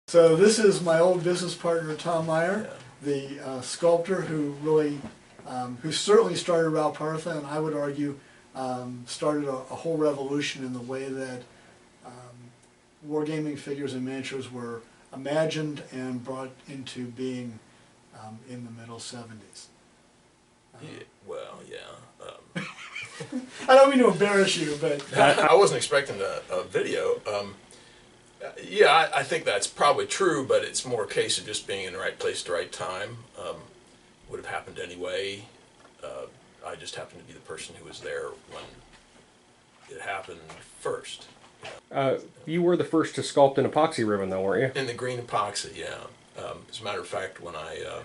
So this is my old business partner, Tom Meier, the sculptor who really, who certainly started Rao Partha, and I would argue started a whole revolution in the way that wargaming figures and miniatures were imagined and brought into being in the middle 70s. I don't mean to embarrass you, but... I wasn't expecting a video. Yeah, I think that's probably true, but it's more a case of just being in the right place at the right time. Would have happened anyway. I just happened to be the person who was there when it happened first. You were the first to sculpt an epoxy ribbon, though, weren't you? In the green epoxy, yeah. As a matter of fact, when I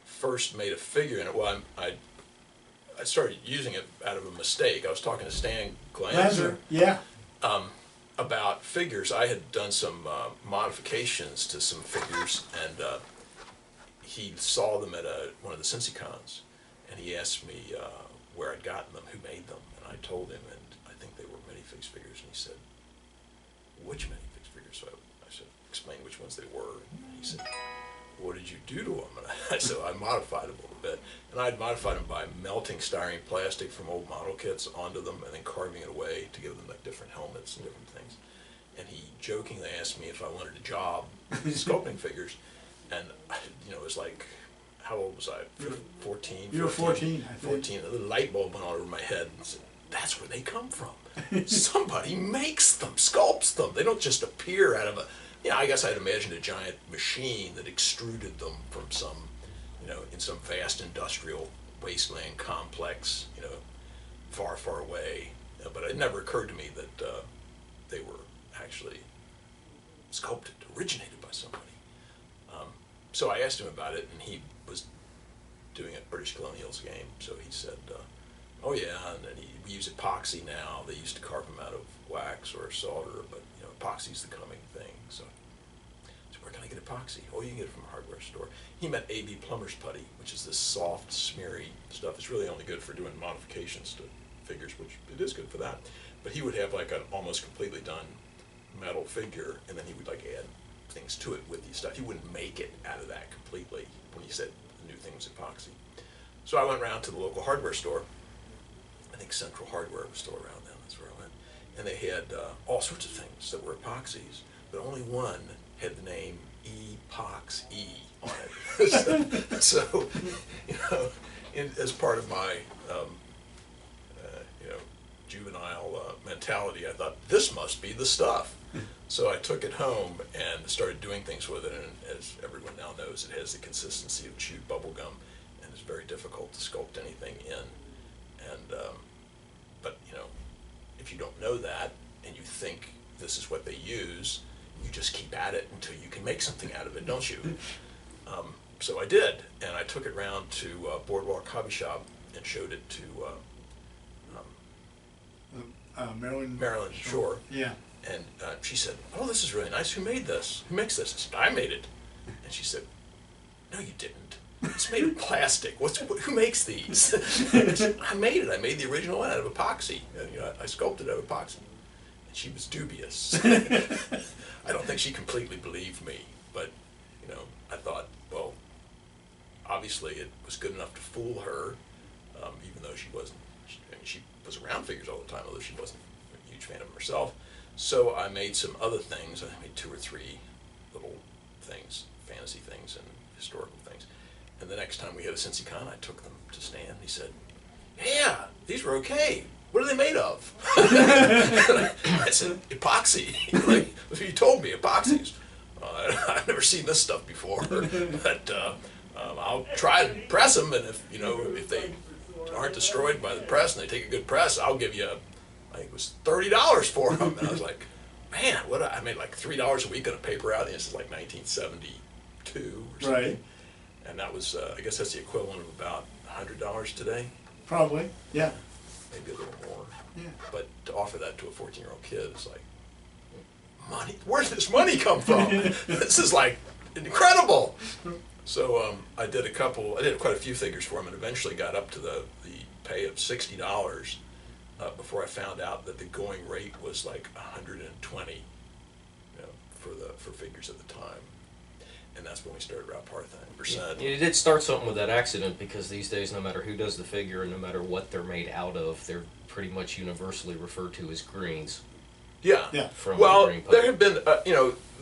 first made a figure in it, well, I started using it out of a mistake. I was talking to Stan Glanzer. Yeah. About figures. I had done some modifications to some figures, and he saw them at one of the CincyCons, and he asked me where I'd gotten them, who made them, and I told him, and I think they were minifigs figures, and he said, which minifigs figures? So I said, explain which ones they were, and he said, what did you do to them? And I said, I modified them a little bit, and I'd modified them by melting styrene plastic from old model kits onto them and then carving it away to give them like different helmets and different things. And he jokingly asked me if I wanted a job sculpting figures, and it was like, how old was I? 14? You were 14, I think. 14. The light bulb went all over my head and said, that's where they come from. Somebody makes them, sculpts them. They don't just appear out of a... I guess I'd imagined a giant machine that extruded them from some, in some vast industrial wasteland complex, far, far away. But it never occurred to me that they were actually sculpted, originated by somebody. So I asked him about it, and he was doing a British Colonials game. So he said, oh yeah, and then we use epoxy now. They used to carve them out of wax or solder, but epoxy's the coming thing. So where can I get epoxy? Oh, you can get it from a hardware store. He meant AB Plumber's Putty, which is this soft, smeary stuff. It's really only good for doing modifications to figures, which it is good for that. But he would have like an almost completely done metal figure, and then he would like add things to it with the stuff. He wouldn't make it out of that completely when he said the new thing was epoxy. So I went around to the local hardware store. I think Central Hardware was still around then. That's where I went. And they had all sorts of things that were epoxies, but only one had the name epoxy on it. So, as part of my, juvenile mentality, I thought, this must be the stuff. So I took it home and started doing things with it, and as everyone now knows, it has the consistency of chewed bubble gum, and it's very difficult to sculpt anything in. And, but, if you don't know that, and you think this is what they use, you just keep at it until you can make something out of it, don't you? So I did, and I took it round to Boardwalk Hobby Shop and showed it to Maryland Shore. Yeah. And she said, oh, this is really nice. Who made this? Who makes this? I said, I made it. And she said, no, you didn't. It's made of plastic. Who makes these? I said, I made it. I made the original one out of epoxy. And, I sculpted out of epoxy. And she was dubious. I don't think she completely believed me, but, I thought, well, obviously it was good enough to fool her, even though she wasn't. She was around figures all the time, although she wasn't a huge fan of them herself. So I made some other things. I made 2 or 3 little things, fantasy things and historical things. And the next time we had a CincyCon, I took them to Stan. He said, yeah, these were okay. What are they made of? I said, epoxy. Like, you told me, epoxies. I've never seen this stuff before, but I'll try to press them, and if they aren't destroyed by the press and they take a good press, I'll give you, I think it was $30 for them. And I was like, man, I made like $3 a week on a paper out, and this is like 1972 or something. Right. And that was, I guess that's the equivalent of about $100 today. Probably, yeah. Maybe a little more. Yeah. But to offer that to a 14-year-old kid is like, money? Where did this money come from? This is like incredible. So I did quite a few figures for him, and eventually got up to the pay of $60 before I found out that the going rate was like $120 for figures at the time. And that's when we started Route Partha and percent. It did start something with that accident, because these days, no matter who does the figure and no matter what they're made out of, they're pretty much universally referred to as greens. Yeah. Yeah. From Well, the green there putty. had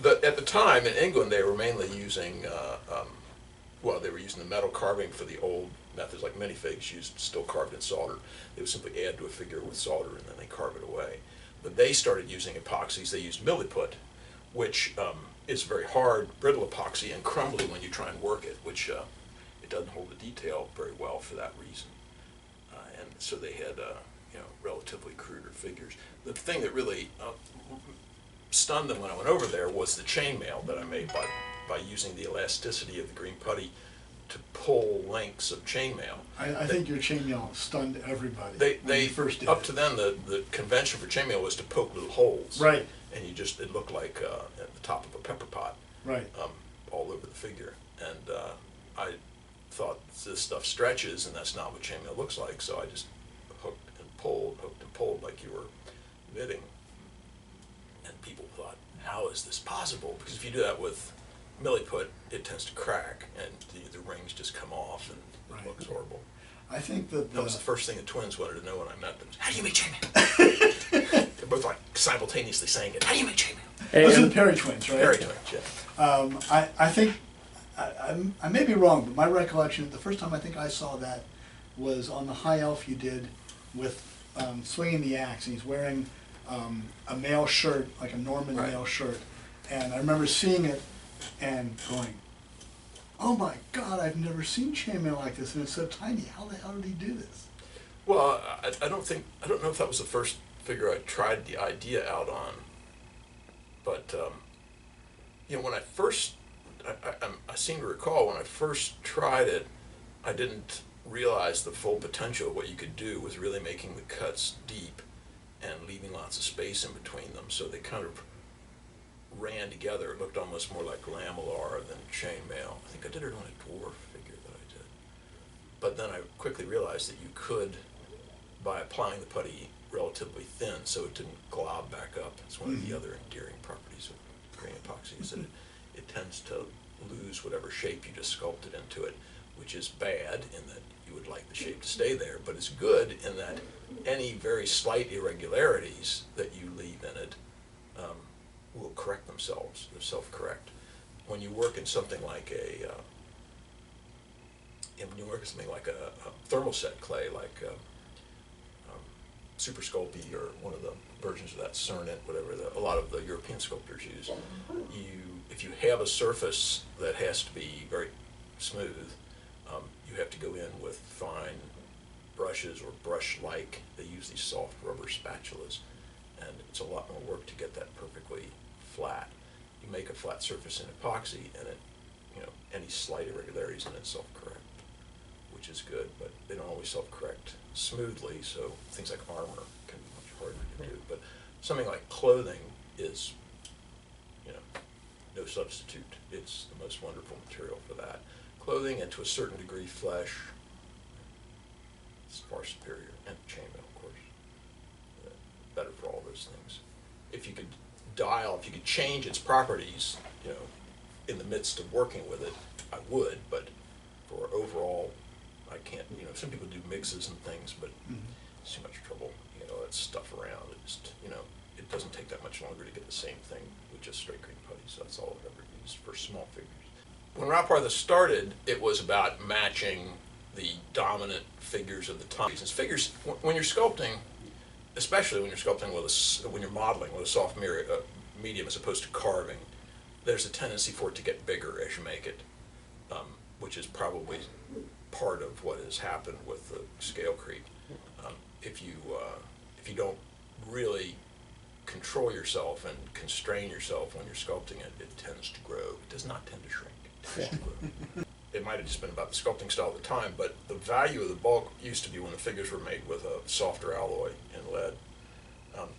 been, at the time in England, they were mainly using, they were using the metal carving for the old methods, like minifigs used still carved in solder. They would simply add to a figure with solder and then they carve it away. But they started using epoxies. They used milliput, which is very hard, brittle epoxy and crumbly when you try and work it, which it doesn't hold the detail very well for that reason. And so they had, relatively cruder figures. The thing that really stunned them when I went over there was the chainmail that I made by using the elasticity of the green putty to pull lengths of chainmail. I think your chainmail stunned everybody when They you first did up it. to then the convention for chainmail was to poke little holes. Right, And it looked like at the top of a pepper pot. right. All over the figure. And I thought this stuff stretches, and that's not what chainmail looks like, so I just hooked and pulled like you were knitting. And people thought, how is this possible? Because if you do that with milliput, it tends to crack, and the rings just come off, and Right. it looks horrible. I think that That was the first thing the twins wanted to know when I met them. How do you make chainmail? They're both like simultaneously saying it. How do you make chainmail? those are the And Perry twins, right? Very twins, yeah. I think, I may be wrong, but my recollection, the first time I think I saw that was on the high elf you did with swinging the axe, and he's wearing a male shirt, like a Norman Right. male shirt. And I remember seeing it and going, oh my God, I've never seen chainmail like this, and it's so tiny. How the hell did he do this? Well, I don't know if that was the first figure I tried the idea out on, but when I first, I seem to recall when I first tried it, I didn't realize the full potential of what you could do with really making the cuts deep and leaving lots of space in between them, so they kind of ran together. It looked almost more like lamellar than chainmail. I think I did it on a dwarf figure that I did. But then I quickly realized that you could, by applying the putty relatively thin so it didn't glob back up. It's one of the other endearing properties of green epoxy, is that it tends to lose whatever shape you just sculpted into it, which is bad in that you would like the shape to stay there, but it's good in that any very slight irregularities that you leave in it will correct themselves. They'll self-correct. When you work in something like a thermoset clay, like Super Sculpey or one of the versions of that Cernit, whatever a lot of the European sculptors use, if you have a surface that has to be very smooth, you have to go in with fine brushes or brush-like. They use these soft rubber spatulas, and it's a lot more work to get that perfectly flat. You make a flat surface in epoxy, and any slight irregularities in it self-correct, which is good, but they don't always self-correct smoothly, so things like armor can be much harder to do. But something like clothing is, no substitute. It's the most wonderful material for that. Clothing, and to a certain degree flesh, is far superior, and chainmail, of course, better for all those things. If you could change its properties, in the midst of working with it, I would, but for overall, I can't, some people do mixes and things, but it's too much trouble, that stuff around. It just, it doesn't take that much longer to get the same thing with just straight green putty, so that's all I've ever used for small figures. When Route Partha started, it was about matching the dominant figures of the time. Since figures, when you're sculpting, especially when you're sculpting when you're modeling with a soft medium as opposed to carving, there's a tendency for it to get bigger as you make it, which is probably part of what has happened with the scale creep. If you don't really control yourself and constrain yourself when you're sculpting it, it tends to grow. It does not tend to shrink. It tends to grow. It might have just been about the sculpting style at the time, but the value of the bulk used to be when the figures were made with a softer alloy in lead.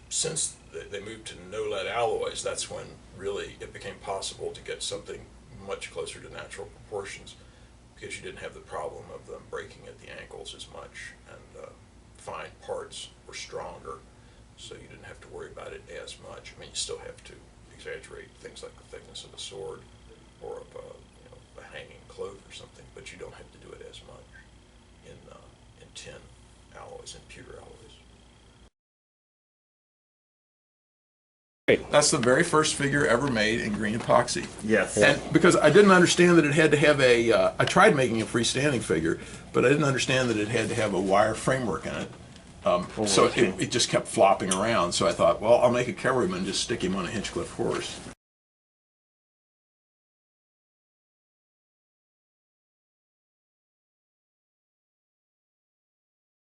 Since they moved to no lead alloys, that's when really it became possible to get something much closer to natural proportions, because you didn't have the problem of them breaking at the ankles as much, and fine parts were stronger, so you didn't have to worry about it as much. I mean, you still have to exaggerate things like the thickness of a sword or of a hanging cloth or something, but you don't have to do it as much in tin alloys and pewter alloys. That's the very first figure ever made in green epoxy. Yes. And because I didn't understand that it had to have I tried making a freestanding figure, but I didn't understand that it had to have a wire framework in it. So it just kept flopping around. So I thought, well, I'll make a cavalryman, just stick him on a Hinchcliffe horse.